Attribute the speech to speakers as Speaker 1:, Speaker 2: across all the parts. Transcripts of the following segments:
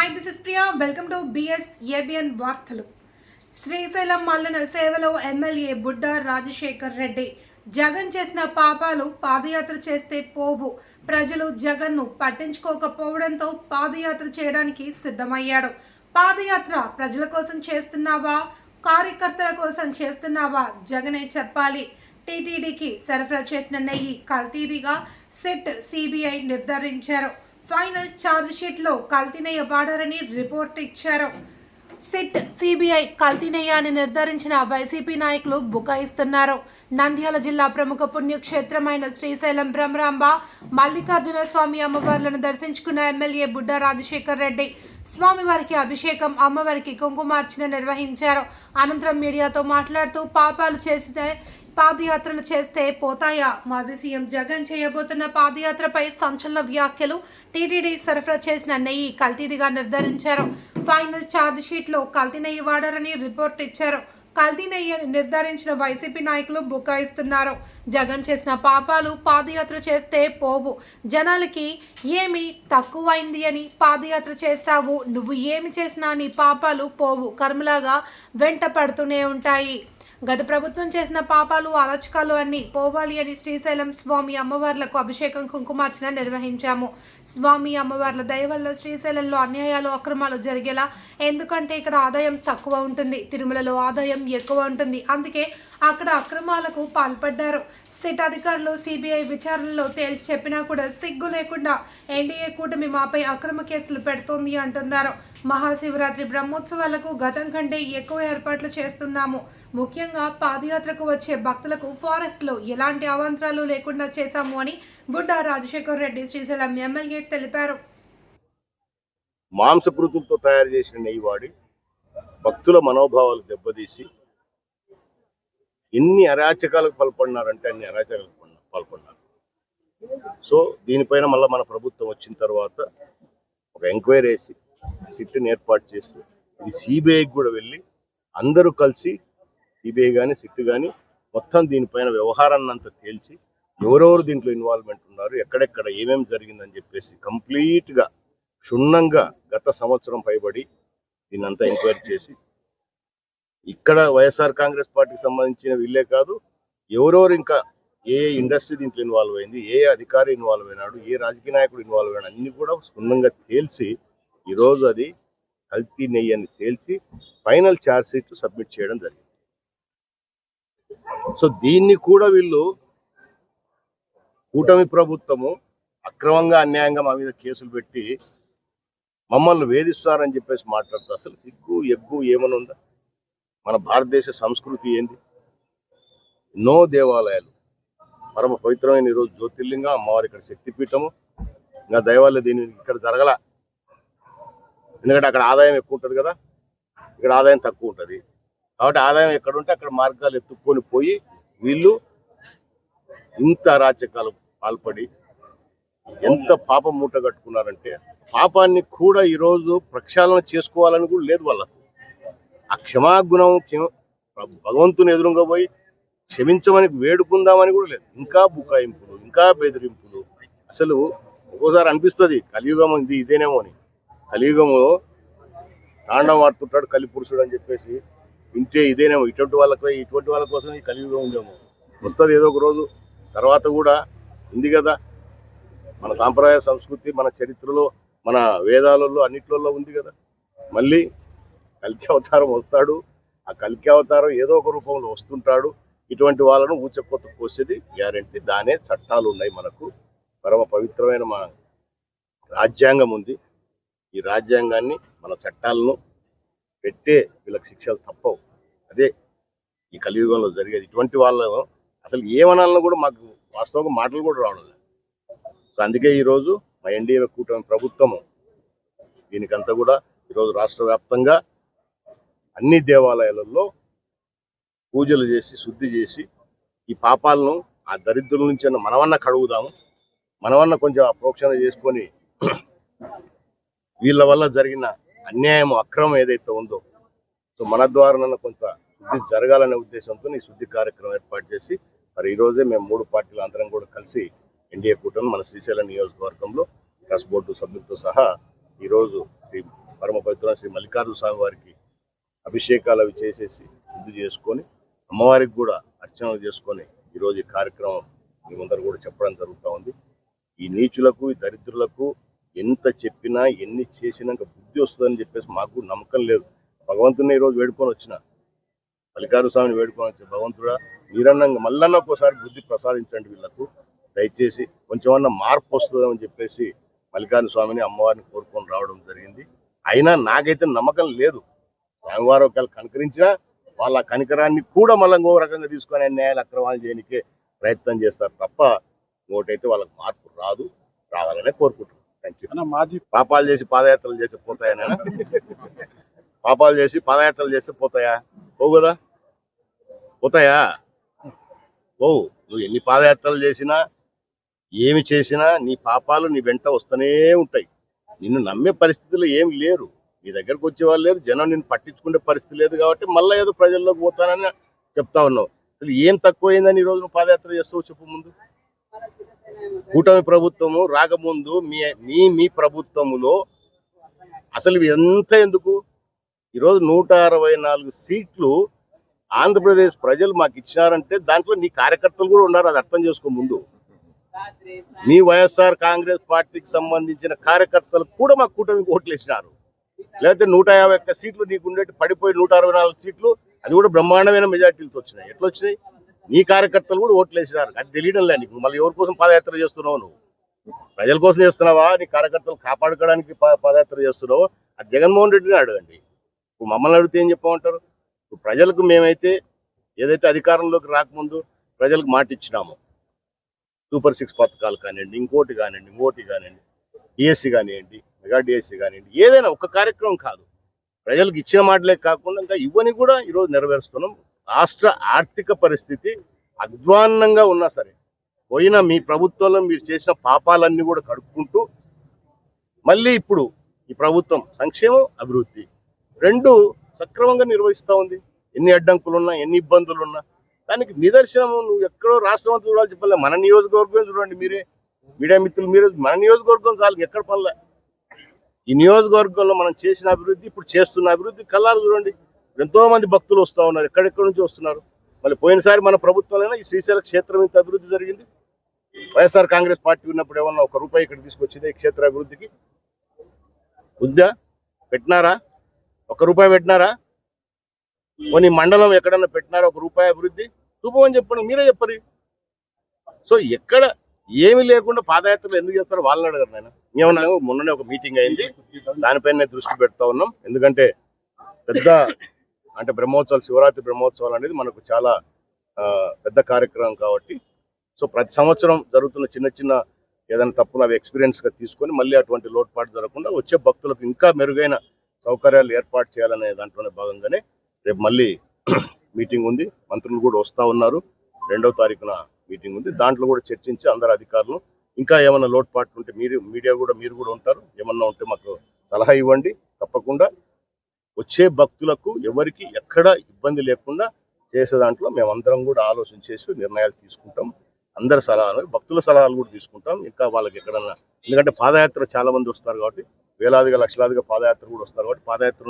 Speaker 1: Hi, this is Priya. Welcome to BS ABN వార్తలు. శ్రీశైలం మల్లన సేవలో MLA Budda Rajasekhar Reddy Jagan చేసిన పాపాలు పాదయాత్ర చేస్తే పోవు. ప్రజలు జగన్ను పట్టించుకోకపోవడంతో పాదయాత్ర చేయడానికి సిద్ధమయ్యాడు. పాదయాత్ర ప్రజల కోసం చేస్తున్నావా, కార్యకర్తల కోసం చేస్తున్నావా జగనే చెప్పాలి. టీటీడీకి సరఫరా చేసిన నెయ్యి కల్తీగా సిట్ సిబిఐ నిర్ధారించారు. ఫైనల్ ఛార్జ్ షీట్లో కల్తీనయ్య వాడారని రిపోర్ట్ ఇచ్చారు. సిట్ సిబిఐ కల్తీనయ్య అని నిర్ధారించిన వైసీపీ నాయకులు బుకాయిస్తున్నారు. నంద్యాల జిల్లా ప్రముఖ పుణ్యక్షేత్రమైన శ్రీశైలం బ్రహ్మరాంబ మల్లికార్జున స్వామి అమ్మవార్లను దర్శించుకున్న ఎమ్మెల్యే బుడ్డా రాజశేఖర్ రెడ్డి స్వామివారికి అభిషేకం, అమ్మవారికి కుంకుమార్చన నిర్వహించారు. అనంతరం మీడియాతో మాట్లాడుతూ పాపాలు చేస్తే పాదయాత్రలు చేస్తే పోతాయా? మాజీ సీఎం జగన్ చేయబోతున్న పాదయాత్రపై సంచలన వ్యాఖ్యలు. టీటీడీ సరఫరా చేసిన నెయ్యి కల్తీదిగా నిర్ధారించారు. ఫైనల్ ఛార్జ్ షీట్లో కల్తీ నెయ్యి వాడారని రిపోర్ట్ ఇచ్చారు. కల్తీ నెయ్యి నిర్ధారించిన వైసీపీ నాయకులు బుకాయిస్తున్నారు. జగన్ చేసిన పాపాలు పాదయాత్ర చేస్తే పోవు. జనాలకి ఏమి తక్కువైంది అని పాదయాత్ర చేస్తావు, నువ్వు ఏమి చేసినా నీ పాపాలు పోవు, కర్మలాగా వెంట పడుతూనే ఉంటాయి. గత ప్రభుత్వం చేసిన పాపాలు అరాచకాలు అన్ని పోవాలి అని శ్రీశైలం స్వామి అమ్మవార్లకు అభిషేకం, కుంకుమార్చన నిర్వహించాము. స్వామి అమ్మవార్ల దయ వల్ల శ్రీశైలంలో అన్యాయాలు, అక్రమాలు జరిగేలా, ఎందుకంటే ఇక్కడ ఆదాయం తక్కువ ఉంటుంది, తిరుమలలో ఆదాయం ఎక్కువ ఉంటుంది, అందుకే అక్కడ అక్రమాలకు పాల్పడ్డారు. సిట్ అధికారులు సిబిఐ విచారణలో తేల్చి చెప్పినా కూడా సిగ్గు లేకుండా ఎన్డీఏ కూటమి మాపై అక్రమ కేసులు పెడుతోంది అంటున్నారు. మహాశివరాత్రి బ్రహ్మోత్సవాలకు గతం కంటే ఎక్కువ ఏర్పాట్లు చేస్తున్నాము. ముఖ్యంగా పాదయాత్రకు వచ్చే భక్తులకు ఫారెస్ట్లో ఎలాంటి అవాంతరాలు లేకుండా చేశాము అని బుడ్డా రాజశేఖర్ రెడ్డి శ్రీశైలం ఎమ్మెల్యే తెలిపారు.
Speaker 2: మాంసకృతులతో తయారు చేసిన నెయ్యి వాడి భక్తుల మనోభావాలు దెబ్బతీసి ఎన్ని అరాచకాలకు పాల్పడినారంటే అన్ని అరాచకాలకు పాల్పడినారు. సో దీనిపైన మళ్ళీ మన ప్రభుత్వం వచ్చిన తర్వాత ఒక ఎంక్వైరీ వేసి సిట్ని ఏర్పాటు చేసి ఇది సిబిఐకి కూడా వెళ్ళి అందరూ కలిసి సిబిఐ కానీ సిట్ కానీ మొత్తం దీనిపైన వ్యవహారాన్ని అంతా తేల్చి ఎవరెవరు దీంట్లో ఇన్వాల్వ్మెంట్ ఉన్నారు, ఎక్కడెక్కడ ఏమేమి జరిగిందని చెప్పేసి కంప్లీట్గా క్షుణ్ణంగా గత సంవత్సరం పైబడి దీన్నంతా ఎంక్వైరీ చేసి ఇక్కడ వైఎస్ఆర్ కాంగ్రెస్ పార్టీకి సంబంధించిన వీళ్ళే కాదు, ఎవరెవరు ఇంకా ఏ ఇండస్ట్రీ దీంట్లో ఇన్వాల్వ్ అయింది, ఏ అధికారి ఇన్వాల్వ్ అయినాడు, ఏ రాజకీయ నాయకుడు ఇన్వాల్వ్ అయినాడు అన్ని కూడా క్షుణ్ణంగా తేల్చి ఈరోజు అది కల్తీ నెయ్యి అని తేల్చి ఫైనల్ ఛార్జ్ షీట్ సబ్మిట్ చేయడం జరిగింది. సో దీన్ని కూడా వీళ్ళు కూటమి ప్రభుత్వము అక్రమంగా అన్యాయంగా మా మీద కేసులు పెట్టి మమ్మల్ని వేధిస్తారని చెప్పేసి మాట్లాడుతూ అసలు సిగ్గు ఎగ్గు ఏమని ఉందా? మన భారతదేశ సంస్కృతి ఏంది? ఎన్నో దేవాలయాలు, పరమ పవిత్రమైన ఈరోజు జ్యోతిర్లింగం, అమ్మవారి ఇక్కడ శక్తిపీఠము, ఇంకా దైవాలయ దీని ఇక్కడ జరగల. ఎందుకంటే అక్కడ ఆదాయం ఎక్కువ ఉంటుంది కదా, ఇక్కడ ఆదాయం తక్కువ ఉంటుంది. కాబట్టి ఆదాయం ఎక్కడ ఉంటే అక్కడ మార్గాలు ఎత్తుక్కొని పోయి వీళ్ళు ఇంత అరాచకాలు పాల్పడి ఎంత పాపం మూట కట్టుకున్నారంటే పాపాన్ని కూడా ఈరోజు ప్రక్షాళన చేసుకోవాలని కూడా లేదు వాళ్ళకు. ఆ క్షమాగుణం భగవంతుని ఎదురుగా పోయి క్షమించమని వేడుకుందామని కూడా లేదు. ఇంకా బుకాయింపులు, ఇంకా బెదిరింపులు. అసలు ఒక్కోసారి అనిపిస్తుంది కలియుగం ఇదేనేమో అని. కలియుగంలో తాండవం ఆడుతుంటాడు కలిపురుషుడు అని చెప్పేసి వింటే ఇదేనేమో, ఇటువంటి వాళ్ళ కోసం ఈ కలియుగం ఉందేమో. వస్తుంది ఏదో ఒక రోజు. తర్వాత కూడా ఉంది కదా మన సాంప్రదాయ సంస్కృతి, మన చరిత్రలో, మన వేదాలలో అన్నిట్లలో ఉంది కదా. మళ్ళీ కల్కి అవతారం వస్తాడు. ఆ కల్కి అవతారం ఏదో ఒక రూపంలో వస్తుంటాడు. ఇటువంటి వాళ్ళను ఊచకొత్త కోసేది గ్యారెంటీ. దానే చట్టాలు ఉన్నాయి మనకు. పరమ పవిత్రమైన మన రాజ్యాంగం ఉంది. ఈ రాజ్యాంగాన్ని, మన చట్టాలను పెట్టే వీళ్ళకి శిక్షలు తప్పవు. అదే ఈ కలియుగంలో జరిగేది. ఇటువంటి వాళ్ళను అసలు ఏమనాలను కూడా మాకు వాస్తవంగా మాటలు కూడా రావడం లేదు. సో అందుకే ఈరోజు మా ఎన్డీఏ కూటమి ప్రభుత్వము దీనికంతా కూడా ఈరోజు రాష్ట్ర వ్యాప్తంగా అన్ని దేవాలయాలలో పూజలు చేసి శుద్ధి చేసి ఈ పాపాలను, ఆ దరిద్రుల నుంచి మనమన్నా కడుగుదాము, మనమన్నా కొంచెం ప్రోక్షణ చేసుకొని వీళ్ళ వల్ల జరిగిన అన్యాయం, అక్రమం ఏదైతే ఉందో సో మన ద్వారా కొంత శుద్ధి జరగాలనే ఉద్దేశంతో ఈ శుద్ధి కార్యక్రమం ఏర్పాటు చేసి మరి ఈరోజే మేము 3 పార్టీల అందరం కూడా కలిసి ఎన్డీఏ కూటమి మన శ్రీశైలం నియోజకవర్గంలో ట్రస్ట్ బోర్డు సభ్యులతో సహా ఈరోజు శ్రీ పరమ పవిత్ర శ్రీ మల్లికార్జున స్వామి వారికి అభిషేకాలు అవి చేసేసి శుద్ధి చేసుకొని అమ్మవారికి కూడా అర్చనలు చేసుకొని ఈరోజు ఈ కార్యక్రమం మీ ముందర కూడా చెప్పడం జరుగుతూ ఉంది. ఈ నీచులకు ఈ దరిద్రులకు ఎంత చెప్పినా ఎన్ని చేసినా ఇంకా బుద్ధి వస్తుందని చెప్పేసి మాకు నమ్మకం లేదు. భగవంతుని ఈరోజు వేడుకొని వచ్చిన మల్లికార్జున స్వామిని వేడుకొని వచ్చిన భగవంతుడా మీరన్నంగా మళ్ళన్నా ఒక్కోసారి బుద్ధి ప్రసాదించండి వీళ్ళకు, దయచేసి కొంచెమన్నా మార్పు వస్తుందని చెప్పేసి మల్లికార్జున స్వామిని అమ్మవారిని కోరుకొని రావడం జరిగింది. అయినా నాకైతే నమ్మకం లేదు. స్వామివారు ఒకవేళ కనికరించినా వాళ్ళ కనికరాన్ని కూడా మళ్ళీ ఇంకో రకంగా తీసుకొని అన్యాయాలు అక్రమాలు చేయడానికే ప్రయత్నం చేస్తారు తప్ప ఇంకోటైతే వాళ్ళకి మార్పు రాదు, రావాలనే కోరుకుంటున్నాను. Thank you. పాపాలు చేసి పాదయాత్రలు చేసి పోతాయా? పాపాలు చేసి పాదయాత్రలు చేస్తే పోతాయా? పోవు కదా, పోతాయా? పోవు. నువ్వు ఎన్ని పాదయాత్రలు చేసినా ఏమి చేసినా నీ పాపాలు నీ వెంట వస్తూనే ఉంటాయి. నిన్ను నమ్మే పరిస్థితులు ఏమి లేరు, నీ దగ్గరకు వచ్చే వాళ్ళు లేరు, జనం నిన్ను పట్టించుకునే పరిస్థితి లేదు. కాబట్టి మళ్ళీ ఏదో ప్రజల్లోకి పోతానని చెప్తా ఉన్నావు. అసలు ఏం తక్కువైందని ఈరోజు నువ్వు పాదయాత్ర చేస్తావు చెప్పు. ముందు కూటమి ప్రభుత్వము రాకముందు మీ ప్రభుత్వములో అసలు ఎంత ఎందుకు ఈరోజు 164 సీట్లు ఆంధ్రప్రదేశ్ ప్రజలు మాకు ఇచ్చినారంటే దాంట్లో నీ కార్యకర్తలు కూడా ఉన్నారు. అది అర్థం చేసుకో. ముందు మీ వైఎస్ఆర్ కాంగ్రెస్ పార్టీకి సంబంధించిన కార్యకర్తలు కూడా మాకు కూటమికి ఓట్లు వేసినారు. లేకపోతే 151 సీట్లు నీకు ఉండేటి పడిపోయి 164 సీట్లు అది కూడా బ్రహ్మాండమైన మెజార్టీలతో వచ్చినాయి. ఎట్లా వచ్చినాయి? నీ కార్యకర్తలు కూడా ఓట్లు వేసినారు. అది తెలియడం లే నీకు. మళ్ళీ ఎవరి కోసం పాదయాత్ర చేస్తున్నావు? నువ్వు ప్రజల కోసం చేస్తున్నావా? నీ కార్యకర్తలు కాపాడుకోవడానికి పాదయాత్ర చేస్తున్నావు? అది జగన్మోహన్ రెడ్డిని అడగండి. ఇప్పుడు మమ్మల్ని అడిగితే ఏం చెప్పమంటారు? ఇప్పుడు ప్రజలకు మేమైతే ఏదైతే అధికారంలోకి రాకముందు ప్రజలకు మాట ఇచ్చినాము, సూపర్ 6 పథకాలు కానివ్వండి, ఇంకోటి కానివ్వండి, డిఎస్సి కానివ్వండి, మెగా డిఎస్సి కానివ్వండి, ఏదైనా ఒక కార్యక్రమం కాదు, ప్రజలకు ఇచ్చిన మాటలే కాకుండా ఇంకా ఇవన్నీ కూడా ఈరోజు నెరవేరుస్తున్నాం. రాష్ట్ర ఆర్థిక పరిస్థితి అధ్వాన్నంగా ఉన్నా సరే పోయిన మీ ప్రభుత్వంలో మీరు చేసిన పాపాలన్నీ కూడా కడుక్కుంటూ మళ్ళీ ఇప్పుడు ఈ ప్రభుత్వం సంక్షేమం అభివృద్ధి రెండు సక్రమంగా నిర్వహిస్తూ ఉంది. ఎన్ని అడ్డంకులున్నా ఎన్ని ఇబ్బందులున్నా దానికి నిదర్శనం నువ్వు ఎక్కడో రాష్ట్రం అంతా చూడాలి చెప్పలే. మన నియోజకవర్గం చూడండి, మీరే మీడియా మిత్రులు మీరు మన నియోజకవర్గం చాలు ఎక్కడ పనులే. ఈ నియోజకవర్గంలో మనం చేసిన అభివృద్ధి ఇప్పుడు చేస్తున్న అభివృద్ధి కల్లారు చూడండి. ఎంతో మంది భక్తులు వస్తూ ఉన్నారు, ఎక్కడెక్కడి నుంచి వస్తున్నారు. మళ్ళీ పోయినసారి మన ప్రభుత్వంలో ఈ శ్రీశైల క్షేత్రం ఇంత అభివృద్ధి జరిగింది. వైఎస్ఆర్ కాంగ్రెస్ పార్టీ ఉన్నప్పుడు ఏమన్నా ₹1 ఇక్కడ తీసుకొచ్చింది ఈ క్షేత్ర అభివృద్ధికి? ఉద్దా పెట్టినారా? ₹1 పెట్టినారా? కొన్ని మండలం ఎక్కడన్నా పెట్టినారా ₹1 అభివృద్ధి? చూపమని చెప్పండి, మీరే చెప్పరు. సో ఎక్కడ ఏమి లేకుండా పాదయాత్రలు ఎందుకు చేస్తారో వాళ్ళని అడగరు. నేను ఏమన్నా మొన్ననే ఒక మీటింగ్ అయింది, దానిపైన దృష్టి పెడతా ఉన్నాం. ఎందుకంటే పెద్ద అంటే బ్రహ్మోత్సవాలు, శివరాత్రి బ్రహ్మోత్సవాలు అనేది మనకు చాలా పెద్ద కార్యక్రమం కాబట్టి సో ప్రతి సంవత్సరం జరుగుతున్న చిన్న చిన్న ఏదైనా తప్పులు అవి ఎక్స్పీరియన్స్గా తీసుకొని మళ్ళీ అటువంటి లోటుపాటు జరగకుండా వచ్చే భక్తులకు ఇంకా మెరుగైన సౌకర్యాలు ఏర్పాటు చేయాలనే దాంట్లోనే భాగంగానే రేపు మళ్ళీ మీటింగ్ ఉంది. మంత్రులు కూడా వస్తూ ఉన్నారు. 2వ తారీఖున మీటింగ్ ఉంది. దాంట్లో కూడా చర్చించి అందరు అధికారులు ఇంకా ఏమైనా లోటుపాట్లు ఉంటే మీరు కూడా ఉంటారు, ఏమన్నా ఉంటే మాకు సలహా ఇవ్వండి. తప్పకుండా వచ్చే భక్తులకు ఎవరికి ఎక్కడ ఇబ్బంది లేకుండా చేసే దాంట్లో మేమందరం కూడా ఆలోచించేసి నిర్ణయాలు తీసుకుంటాం. అందరి సలహాలు, భక్తుల సలహాలు కూడా తీసుకుంటాం. ఇంకా వాళ్ళకి ఎక్కడన్నా, ఎందుకంటే పాదయాత్ర చాలా మంది వస్తారు కాబట్టి వేలాదిగా లక్షలాదిగా పాదయాత్ర కూడా వస్తారు కాబట్టి పాదయాత్ర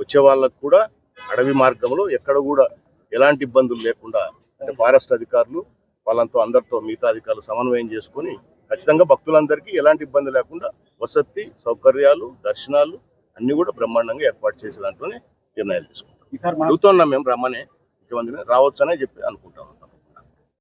Speaker 2: వచ్చే వాళ్ళకు కూడా అడవి మార్గంలో ఎక్కడ కూడా ఎలాంటి ఇబ్బందులు లేకుండా అంటే ఫారెస్ట్ అధికారులు వాళ్ళంతా అందరితో మిగతా అధికారులు సమన్వయం చేసుకొని ఖచ్చితంగా భక్తులందరికీ ఎలాంటి ఇబ్బంది లేకుండా వసతి సౌకర్యాలు దర్శనాలు అన్ని కూడా బ్రహ్మాండంగా ఏర్పాటు చేసే దాంట్లోనే నిర్ణయాలు తీసుకుంటాం. అడుగుతున్నాం మేము రమ్మనే, ముఖ్యమంత్రిని రావచ్చనే చెప్పి అనుకుంటాం.